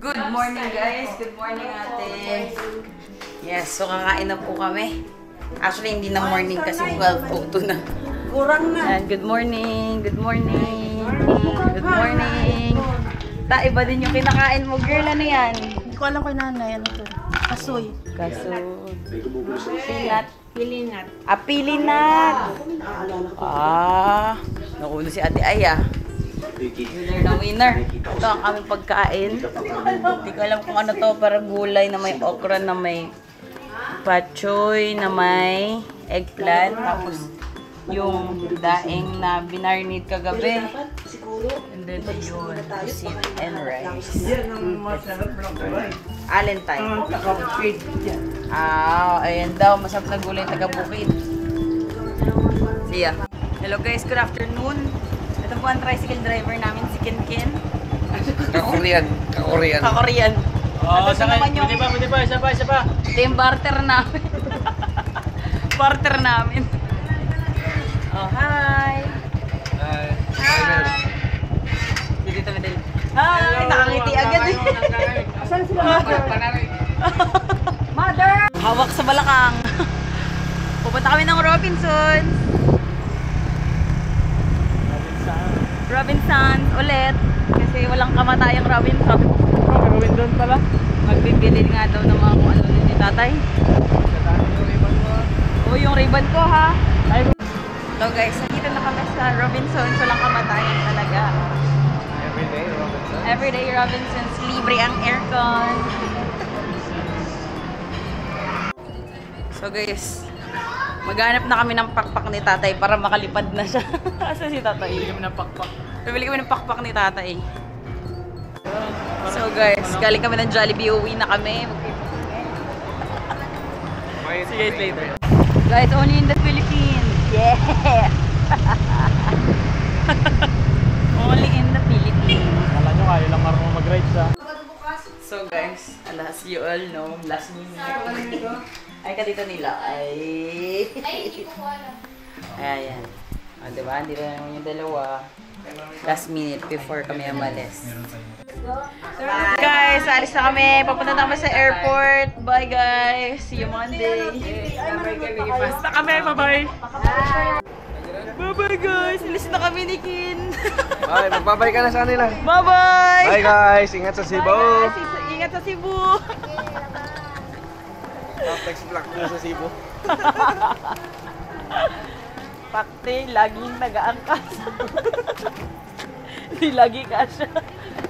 Good morning guys! Good morning ate! Yes, so kakain na po kami. Actually, hindi na morning kasi 12:02 na. Kurang na. And good morning! Good morning! Good morning! Ta, iba din yung kinakain mo, girl. Ano yan? Hindi ko alam kay nanay. Ano to? Kasoy. Kaso, peanut. Pilinat. Ah, pilinat! Ah, nakulo si ate Aya. Winner na winner. Ito ang aming pagkain. Hindi ko alam kung ano to. Parang gulay na may okra, na may patchoy, na may eggplant. Tapos yung daing na binarinate kagabi. And then yun, pusit and rice. Alentine. Ah, ayan daw. Masarap na gulay taga-bukid. Siya. Hello guys, good afternoon. Ito po ang tricycle driver namin, si Ken. Ka-Korean. Ka-Korean. Oo, Ito naman yung... Pwede pa, isa pa. Ito yung barter namin. Barter namin. Oh, hi! Hi! Dito medal. Hi! Nakangiti agad eh. Asan sila mother? Mother! Hawak sa balakang. Pupunta kami ng Robinsons. Robinsons ulit. Kasi walang kamatayang Robinson. Robinson pala. Magbibili nga daw ng mga kung ano ni tatay. Oh, yung ribbon ko ha. So guys, nakita na kami sa Robinsons. Walang kamatayan talaga. Everyday Robinson. Everyday Robinsons. Libre ang aircon. So guys, maghanap na kami ng pakpak ni tatay para makalipad na siya. Asa si tatay? Bili kami ng pakpak. Bibili kami ng pakpak ni tatay. So guys, galing kami ng Jollibee, uwi na kami. See you guys later. Guys, only in the Philippines. Yeah! Only in the Philippines. Kala nyo kayo lang marunong mag-ride sa. So guys, as you all know, last minute. Ay, katito nila. Ay, ayan. O, diba? Hindi na naman yung dalawa. Last minute before kami umalis. Guys, alis na kami. Papunta na kami sa airport. Bye guys. See you Monday. Basta kami. Bye-bye. Bye-bye guys. Alis na kami ni Kin. Bye, magbabay ka na sa kanila. Bye-bye. Bye guys, ingat sa Cebu. Bye guys. Ingat sa Cebu. Text vlog mo sa Cebu. Pakte, laging nag-aangkas. Hindi lagi kasha.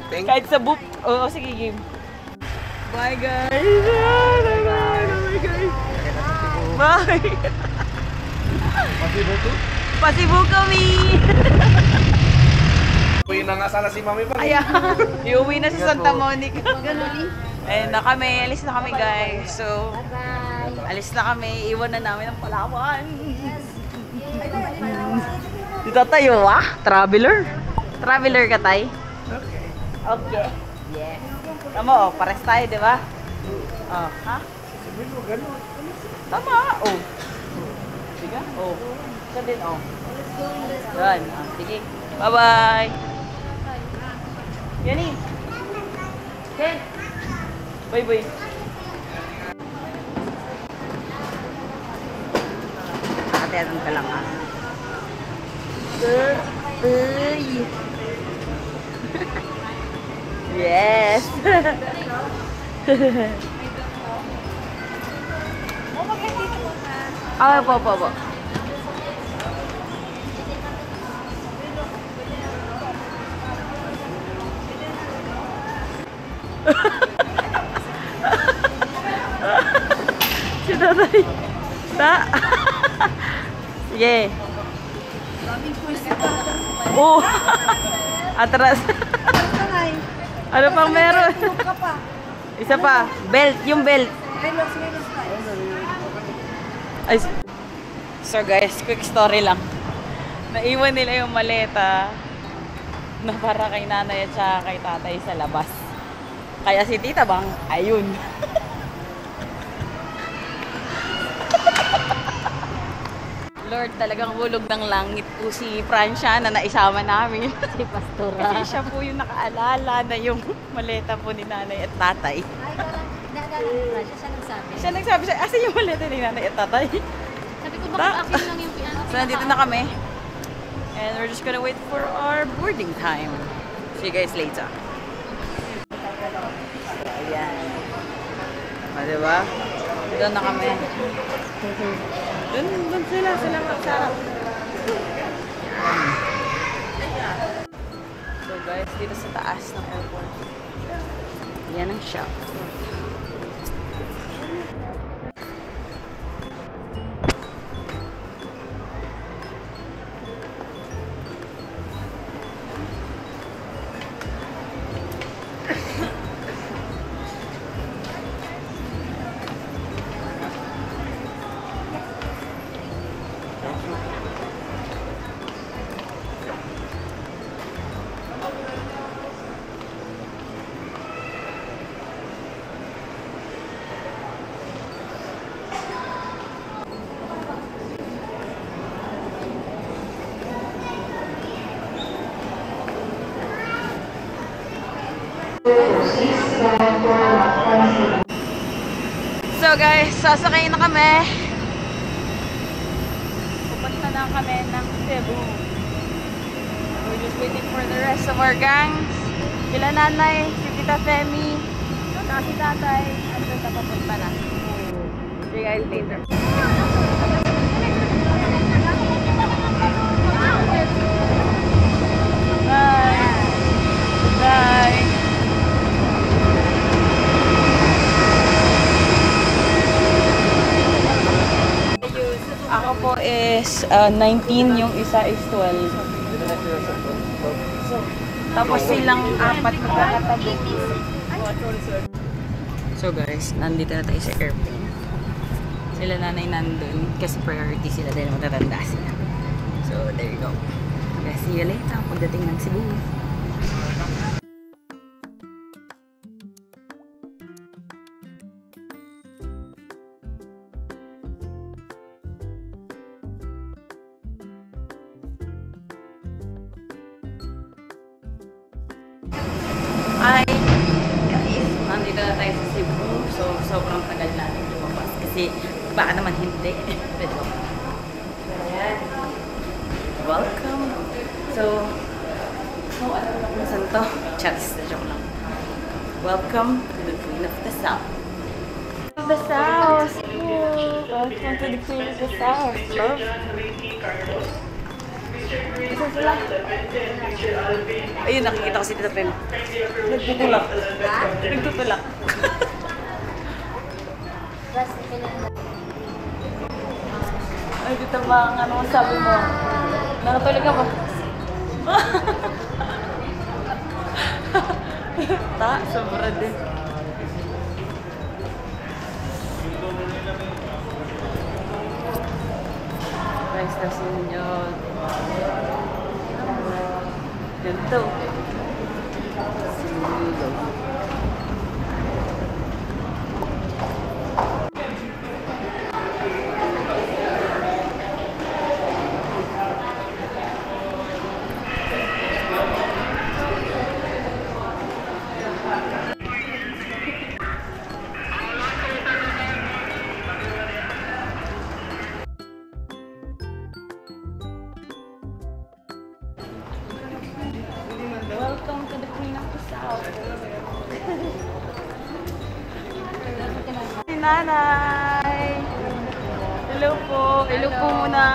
Kahit sa book. Oo, sige, game. Bye, guys. Bye, guys. Bye. Pasibo to? Pasibo kami. Uwi na nga sana si Mami pa. Ayan. Iuwi na sa Santa Monica. Ayun na kami. Alis na kami, guys. So, alis na kami. Iwan na namin ang Palawan. Dito tayo, traveler. Traveler ka, tay? Okay. Okay. Yes. Tama, pares tayo, di ba? Oh, ha? Tama, oh. Sige, oh. Isa din, oh. Yan, sige. Bye-bye. Yani. Okay. Bye-bye. Nakatiyasan ka lang, ha? Yes. Po. Si tatay. Sige. Oh. Atras. Ano pang meron? Isa pa. Belt. Yung belt. Ay. So guys, quick story lang. Naiwan nila yung maleta na para kay nanay at saka kay tatay sa labas. Kaya si tita bang, ayun. Lord, talagang hulog ng langit po si Francia na naisama namin. Si Pastora. Kasi siya po yung nakaalala na yung maleta po ni nanay at tatay. Ay, dadala siya nagsabi. Siya nagsabi siya, asan yung maleta ni nanay at tatay? Sabi ko, baka akin lang yung piano. So, nandito na kami. And we're just gonna wait for our boarding time. See you guys later. Ayan. Diba? Doon na kami. Doon sila magsarap. So guys, dito sa taas ng airport. Yan ang shop. So guys, sasakay na kami. Pupunta na kami ng Cebu. We're just waiting for the rest of our gangs. Sila nanay, si Tita Femi, saka si tatay. Andun na papunta na. See you guys later. Bye! Bye! Ako po is 19, yung isa is 12. Tapos silang apat magkakatabi. So guys, nandito na tayo sa airplane. Sila nanay nandun kasi priority sila dahil matatanda sila. So there you go. Okay, see you later pagdating ng Cebu. Hi guys, nandito na tayo sa Cebu. So, sobrang tagal natin lumabas. Kasi, baka naman hindi. Pero, ayan. Welcome. So, ano lang kung saan to? Charis, na joke lang. Welcome to the Queen of the South. The South! Welcome to the Queen of the South. Love. Isa sila. Ayun, nakikita ko si Tita Pem. Nagtutulak. Nagtutulak. Ay, Tita Bang, ano ang sabi mo? Nakatulog ka ba? Sobra din. Guys, kasi ninyo. Ganito. Silo. Welcome to the Queen of the South. Si Nanay. Hello po. Hello po muna.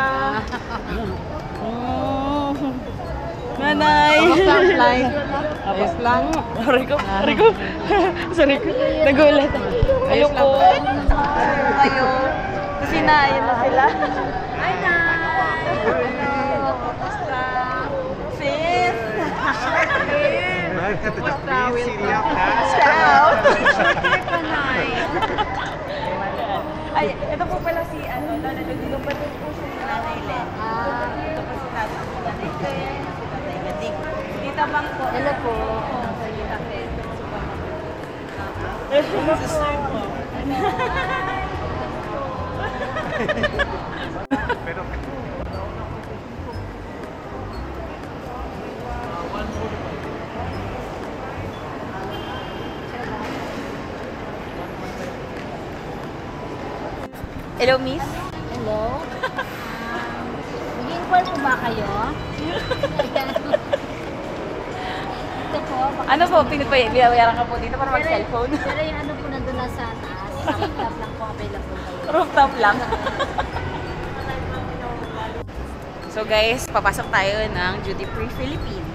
Nanay. Tapos lang. Rico. Sorry ko. Nagulat. Hello po. Kayo. Kasi ayan na sila. Hi, Nay! Hello! Kamusta? Sis. Ciao! Short pa, Nay. Ay, ito po pala si Lola Ludigo. Batid po siya si Nanay Len. Ito po si Tatay Len. Si Tatay Gadig. Si Tita Bang po. Hello po. Si Tita Fen. Hello, miss. Hello? Nag-inquire po ba kayo? Ito po. Ano po, binabayaran ka po dito para mag-cellphone? Pero yung ano po nandun na sa taas, rooftop lang po available kayo. Rooftop lang. So guys, papasok tayo ng Duty Free Philippines.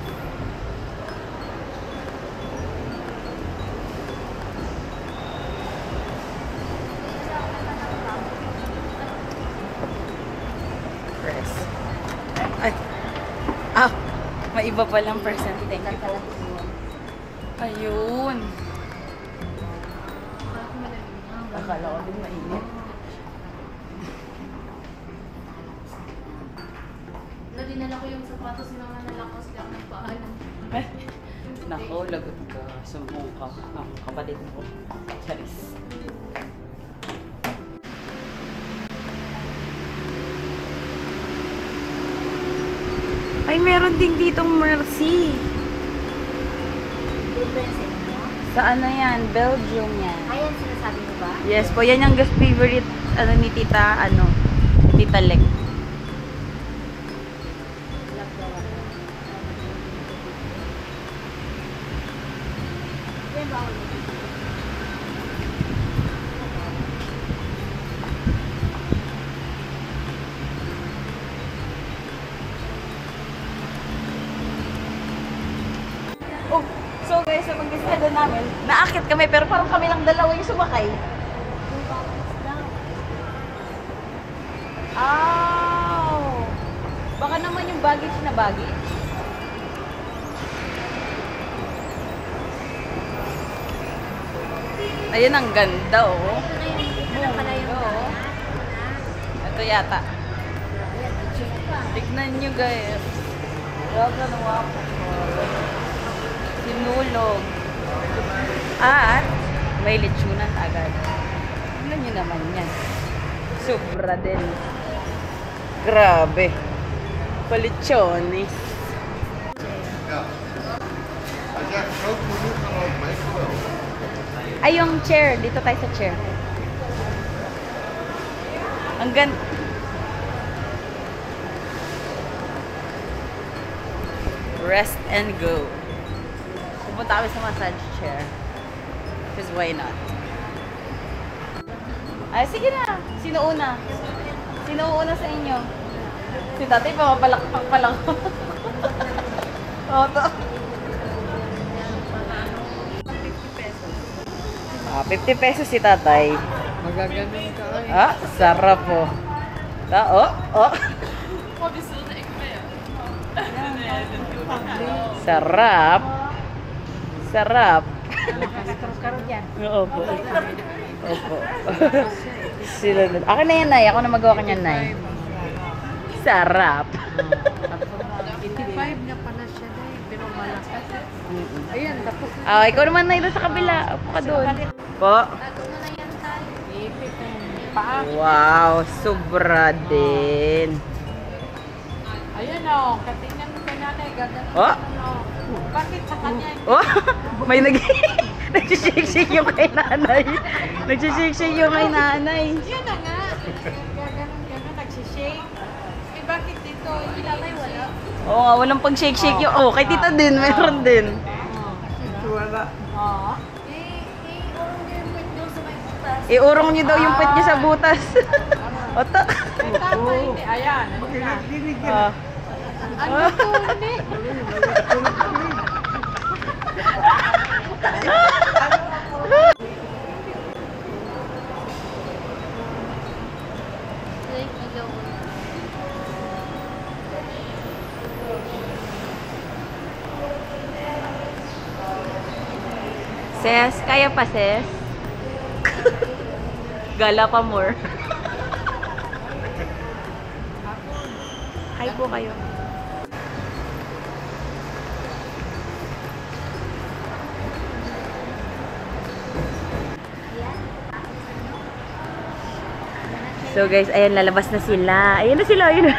Press. Ay. Ah, may iba palang percent. Thank you po. Ayun. Akala ko din mainit. Dinala ko yung sapatos ng mga nalakos lang ng paalam. Nako, lagot ka. Sumbong ka. Ang kapatid mo. Charis. Ay, meron din ditong Mercy. Doon ba yan sa inyo? Sa ano yan? Belgium yan. Ayan, sinasabi mo ba? Yes po, yan yung guest favorite ni Tita, Tita Lek. Yan ba ako? Oh, so guys, sa pag-istada namin, naakit kami pero parang kami lang dalawa yung sumakay. Ow! Baka naman yung baggage na baggage. Ayun, ang ganda, oh. Ito na pala yung Oo. Ito yata. Tignan nyo, guys. Grabe, wow. Sinulog. At may lechonan agad. Tignan nyo naman yan. Sobra din. Grabe. Palichones. Ay, yung chair. Dito tayo sa chair. Ang ganda. Rest and go. Pupunta kami sa massage chair. Because why not? Ay, sige na. Sino una? Sino una sa inyo? Si tatay, pamapalakpak pa lang. Oo, to. 50 pesos si tatay. Magagaling ka ay. Ah, sarap po. Oh. Sarap. Sarap. Opo. Opo. Sila na. Akin na yan, Nay. Ako na magawa kanyan, Nay. Sarap. 55 na pala siya na pero malakas. Ayan, tapos Ah, ikaw naman, Nay, doon sa kabila. Upo ka doon. Po. tago na yan tayo. Wow, sobra din. Ayan o, katingnan mo kay nanay, gagawin Oh. Bakit sa kanya? Oh, may nagsishake-shake yung kay nanay. Nagsishake-shake yung kay nanay. Yan na nga. Gano'n, nagsishake. Eh bakit dito? Ilalay wala. Oo nga, walang pag-shake-shake yung... Oh, kay tita din, meron din. Wala. Oo. Urong yung pwede nyo sa may butas. Iurong niyo daw yung pet niyo sa butas. Oto. May tatay, hindi. Ayan. Ah. Ano to, hindi? Ses, kaya pa, Ses? Gala pa more. Hi po kayo. So guys, ayan, lalabas na sila. Ayan na sila, ayun.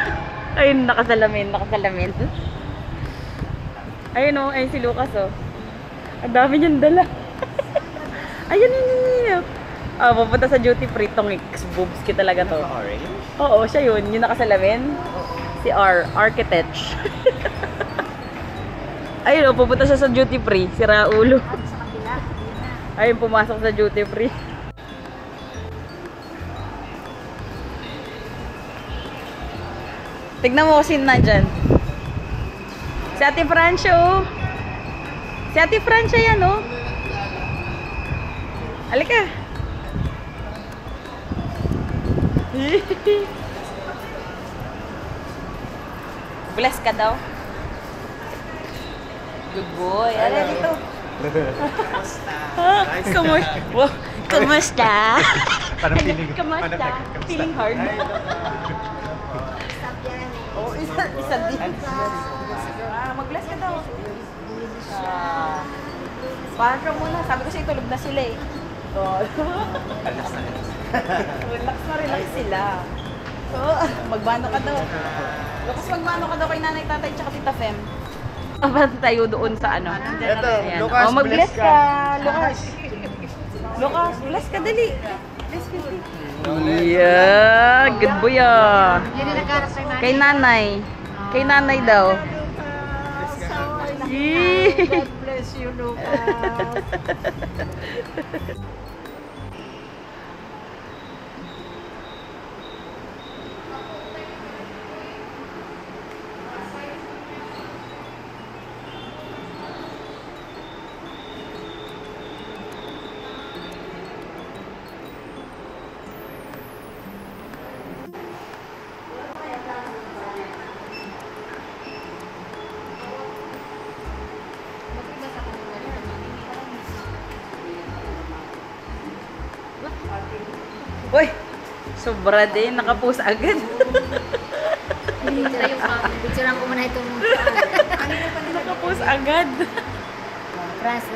Ayun, nakasalamin. Ayun o, ayun si Lucas o. Ang dami niyang dala. Ayun, ayun. Pupunta sa duty free tong Boobski talaga to. Orange? Oo, siya yun. Yung nakasalamin. Si R. Architect. Ayun, pupunta siya sa duty free. Si Raulo. Ayun, pumasok sa duty free. Tignan mo kung sino nandyan. Si Ate Francio. Si Ate Francio yan, oh. Halika. Bless ka daw. Good boy. Ala dito. Kumusta? Wow. Kumusta? Parang feeling. Kumusta? Feeling hard. Oh, isa din. Mag-bless ka daw. Parang ka muna. Sabi ko siya, tulog na sila eh. Relax sila. Magbano ka daw. Lukas magbano ka daw kay nanay, tatay, tsaka tita Fem. Abang tayo doon sa ano. Ito, Ayan. Lucas, mag-bless bless ka. Lucas. Lucas, bless ka dali. Bless ka dali. Yeah, good boy ah. Kay nanay. Kay nanay daw. God bless you, Lucas. Uy, sobra din. Nakapost agad. Picturean ko muna itong Nakapost agad. France.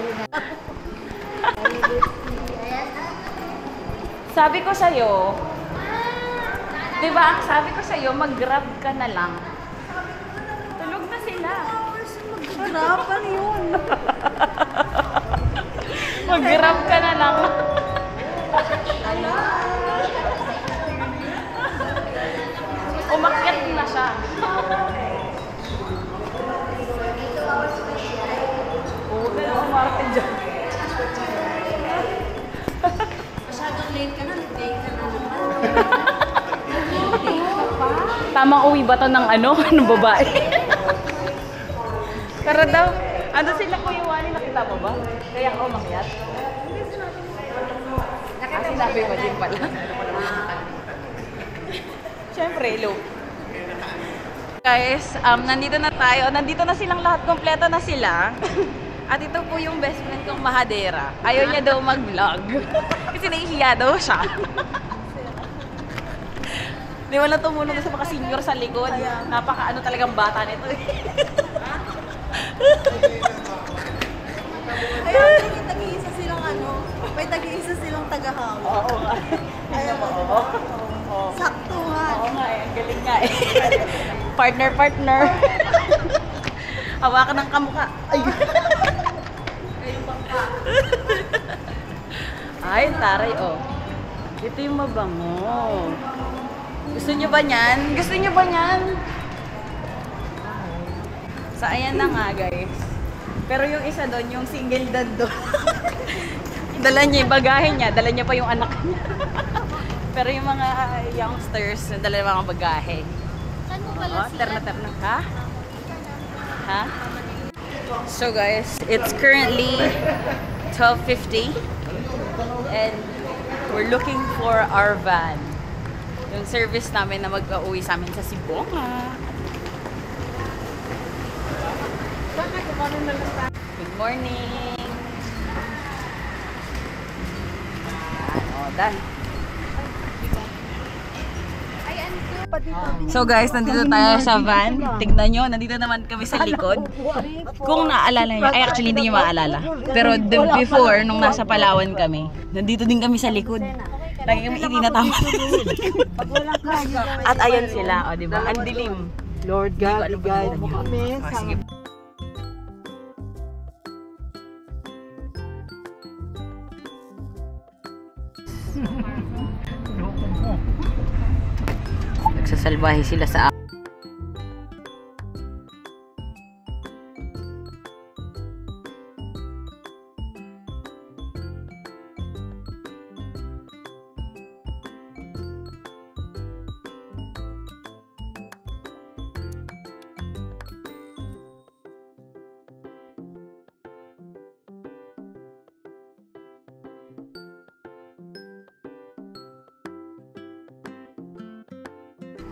Sabi ko sa'yo, di ba, ang sabi ko sa'yo, mag-grab ka na lang. Tulog na sila. Grab, ano yun? Mag-grab ka na lang. Umakyat na siya. Huwag ka na umarte dyan. Masyadong late ka na, nag-take ka na naman. Tamang uwi ba to ng ano? Ng babae? Pero daw, ano sila Kuya Wally, nakita mo ba? Kaya ka umakyat? Sinabi mo din pala. Siyempre, low. Guys, nandito na tayo. Nandito na silang lahat. Kompleto na sila. At ito po yung best friend kong Mahadera. Ayaw niya daw mag-vlog. Kasi nahihiya daw siya. Di wala tumulong sa mga senior sa likod. Napaka-ano talagang bata nito eh. Ayun, tag-iisa silang ano, may tag-iisa silang tagahawa. Oo nga. Ayun, Oo. Oo. saktuhan. Oo nga eh. Ang galing nga eh. Partner. Hawakan ng kamukha. Ay. Ay, taray oh. Ito yung mabango. Gusto nyo ba niyan? Gusto nyo ba niyan? So, ayan na nga guys. Pero yung isa doon, yung single dad doon. Dala niya yung bagahe niya. Dala niya pa yung anak niya. Pero yung mga youngsters, dala yung mga bagahe. Saan mo pala Oh, terna. Ha? Ha? So guys, it's currently 12:50 and we're looking for our van. Yung service namin na mag-uwi sa amin sa Sibonga. Good morning! Done. So guys, nandito tayo sa van. Tignan nyo, nandito naman kami sa likod. Kung naalala nyo, ay actually hindi nyo maalala. Pero before, nung nasa Palawan kami, nandito din kami sa likod. Lagi kami itinatama sa likod. At ayan sila, o diba? Ang dilim. Lord God, guide mo kami. Sige. Nagsasalbahe sila sa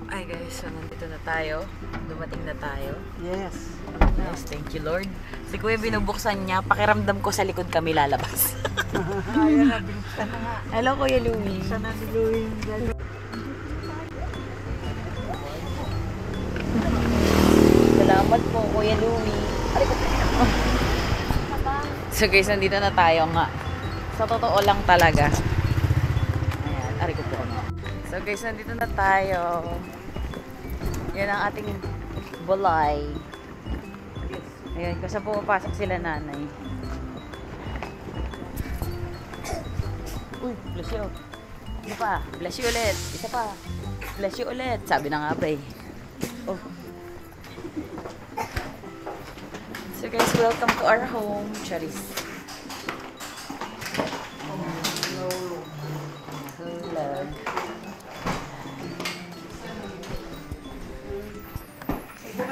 Ay guys, so nandito na tayo. Dumating na tayo. Yes. Yes, thank you Lord. Si Kuya binubuksan niya, pakiramdam ko sa likod kami lalabas. Ayan na, binuksan na nga. Hello Kuya Louie. Binuksan na ni Louie. Salamat po Kuya Louie. So guys, nandito na tayo nga. Sa totoo lang talaga. Ayan, ari ko po. So guys, nandito na tayo. Yan ang ating bulay. Ayan, kasi pumapasok sila nanay. Uy, bless you. Isa pa, bless you ulit. Isa pa, bless you ulit. Sabi na nga ba eh. Oh. So guys, welcome to our home. Charis. Hulag.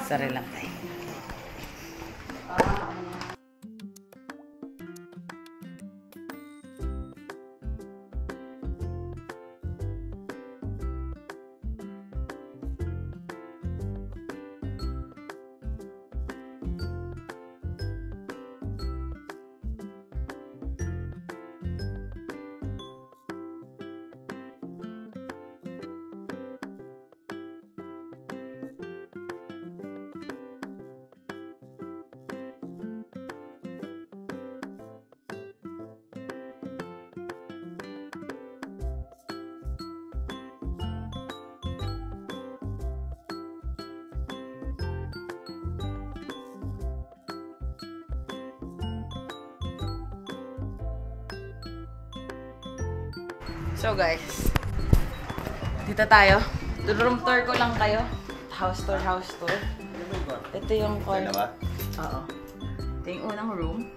Sorry lang tayo. So guys, dito tayo. Room tour ko lang kayo. House tour, house tour. Ito yung corner. Oo. Ito yung unang room.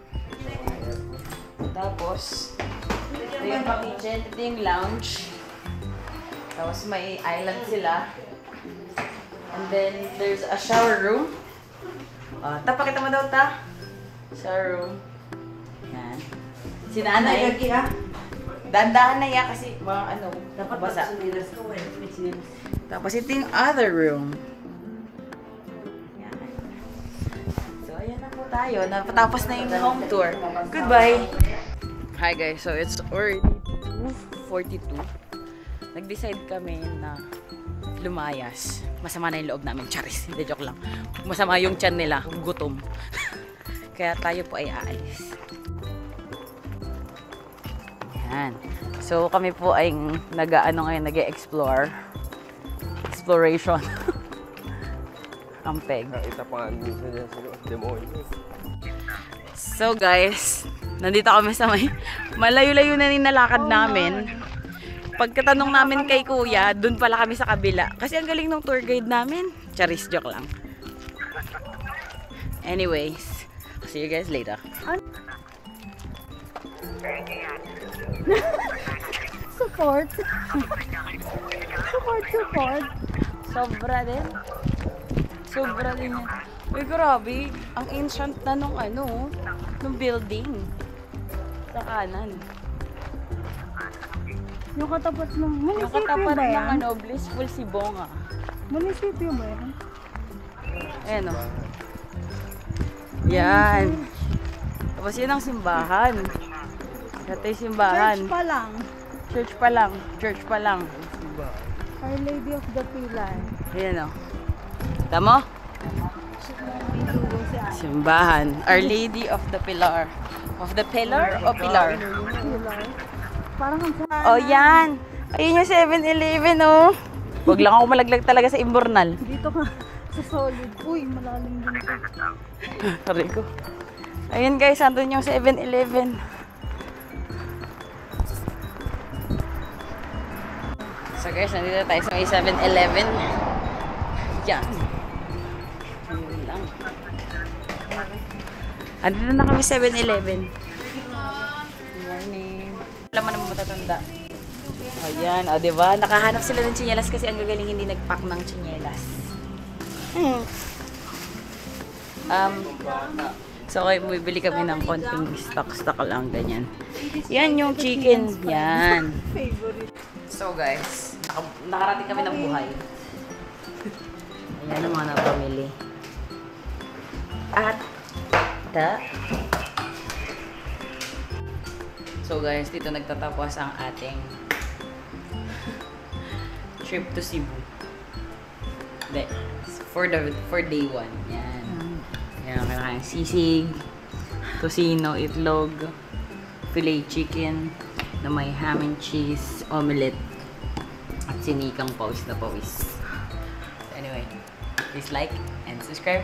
Tapos, ito yung kitchen. Ito yung lounge. Tapos may island sila. And then, there's a shower room. Tapakita mo daw ta. Shower room. Yan. Si nanay. Dandahan na yan kasi mga ano, basa. Tapos ito yung other room. Yan. So, ayan na po tayo. Napatapos na yung home tour. Goodbye! Hi guys, so it's already 2:42. Nag-decide kami na lumayas. Masama na yung loob namin. Charis, hindi joke lang. Masama yung tiyan nila, gutom. Kaya tayo po ay aalis. Yan. So kami po ay nag-explore. Exploration. Ampeg. So guys, nandito kami sa may malayo-layo na nalakad namin. Pagkatanong namin kay Kuya, dun pala kami sa kabila. Kasi ang galing ng tour guide namin. Charis, joke lang. Anyways, see you guys later. Support. Support. Sobra din. Sobra din yan. Uy, grabe. Ang ancient na nung nung building. Sa kanan. Yung katapat ng Yung munisipyo katapat ba yan? ng Blissful Sibonga. Munisipyo ba yan? Ayan o. Yan. Tapos yun ang simbahan. Ito yung simbahan. Church pa lang. Church pa lang. Our Lady of the Pilar. Ayan o. Tama? Simbahan. Our Lady of the Pilar. Of the Pillar o Pilar? Pilar. Parang ang sana. Oh, yan. Ayun yung 7-Eleven, oh. Huwag lang ako malaglag talaga sa Imbornal. Dito ka sa solid. Uy, malalim din ito. Rico. Ayun guys, andun yung 7-Eleven. So guys, nandito tayo sa may 7-Eleven. Yan. Yun lang. Andito na kami 7-Eleven. Good morning. Wala man naman matatanda. Ayan, o diba? Nakahanap sila ng tsinelas kasi ang gagaling hindi nag-pack ng tsinelas. So, okay, bumibili kami ng konting stock lang, ganyan. Yan yung chicken. Yan. So, guys, nakarating kami ng buhay. Ayan ang mga napamili. At, so, guys, dito nagtatapos ang ating trip to Cebu. For day 1. Yan. Yan, kailangan sisig, tocino, itlog, filet chicken, na may ham and cheese, omelette, at sinikang pawis na pawis. So anyway, please like and subscribe.